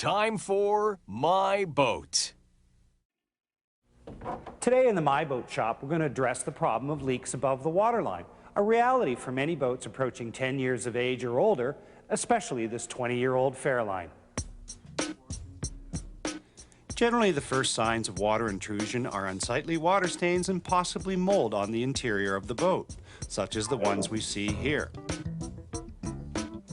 Time for My Boat. Today in the My Boat shop, we're going to address the problem of leaks above the waterline, a reality for many boats approaching 10 years of age or older, especially this 20-year-old Fairline. Generally, the first signs of water intrusion are unsightly water stains and possibly mold on the interior of the boat, such as the ones we see here.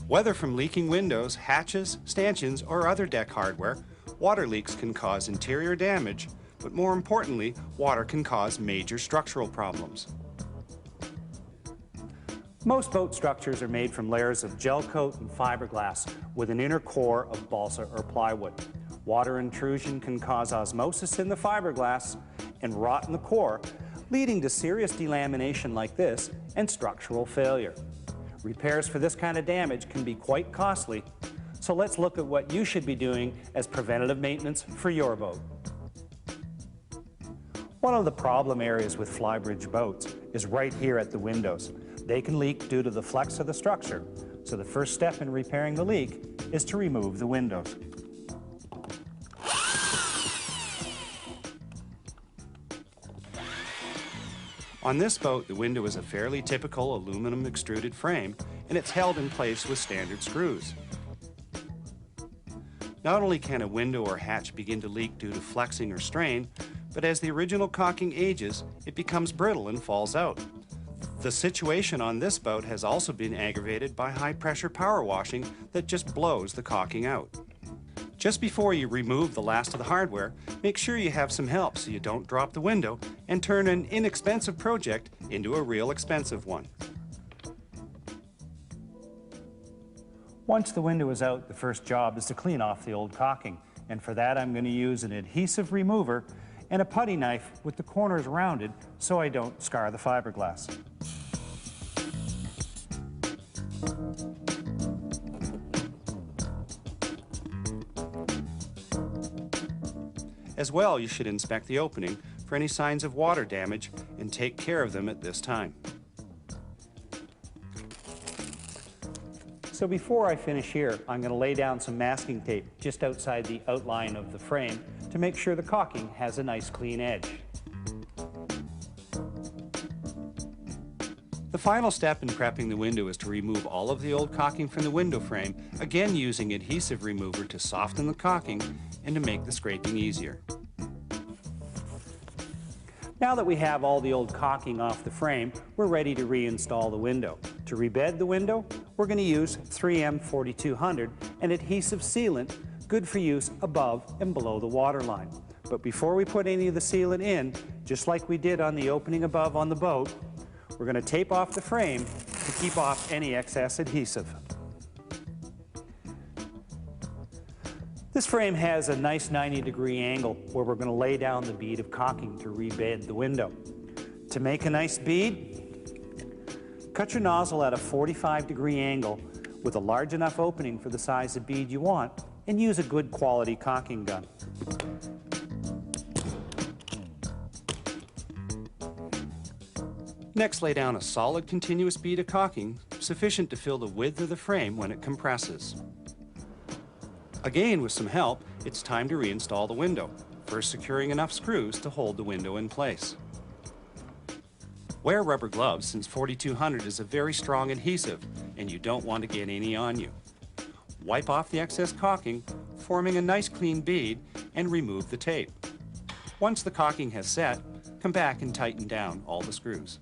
Whether from leaking windows, hatches, stanchions, or other deck hardware, water leaks can cause interior damage, but more importantly, water can cause major structural problems. Most boat structures are made from layers of gel coat and fiberglass with an inner core of balsa or plywood. Water intrusion can cause osmosis in the fiberglass and rot in the core, leading to serious delamination like this and structural failure. Repairs for this kind of damage can be quite costly, so let's look at what you should be doing as preventative maintenance for your boat. One of the problem areas with flybridge boats is right here at the windows. They can leak due to the flex of the structure, so the first step in repairing the leak is to remove the windows. On this boat, the window is a fairly typical aluminum extruded frame, and it's held in place with standard screws. Not only can a window or hatch begin to leak due to flexing or strain, but as the original caulking ages, it becomes brittle and falls out. The situation on this boat has also been aggravated by high-pressure power washing that just blows the caulking out. Just before you remove the last of the hardware, make sure you have some help so you don't drop the window and turn an inexpensive project into a real expensive one. Once the window is out, the first job is to clean off the old caulking, and for that I'm going to use an adhesive remover and a putty knife with the corners rounded so I don't scar the fiberglass. As well, you should inspect the opening for any signs of water damage and take care of them at this time. So before I finish here, I'm going to lay down some masking tape just outside the outline of the frame to make sure the caulking has a nice clean edge. The final step in prepping the window is to remove all of the old caulking from the window frame, again using adhesive remover to soften the caulking and to make the scraping easier. Now that we have all the old caulking off the frame, we're ready to reinstall the window. To rebed the window, we're going to use 3M 4200, an adhesive sealant good for use above and below the waterline. But before we put any of the sealant in, just like we did on the opening above on the boat, we're going to tape off the frame to keep off any excess adhesive. This frame has a nice 90-degree angle where we're going to lay down the bead of caulking to rebed the window. To make a nice bead, cut your nozzle at a 45-degree angle with a large enough opening for the size of bead you want, and use a good quality caulking gun. Next, lay down a solid continuous bead of caulking sufficient to fill the width of the frame when it compresses. Again, with some help, it's time to reinstall the window, first securing enough screws to hold the window in place. Wear rubber gloves since 4200 is a very strong adhesive and you don't want to get any on you. Wipe off the excess caulking, forming a nice clean bead, and remove the tape. Once the caulking has set, come back and tighten down all the screws.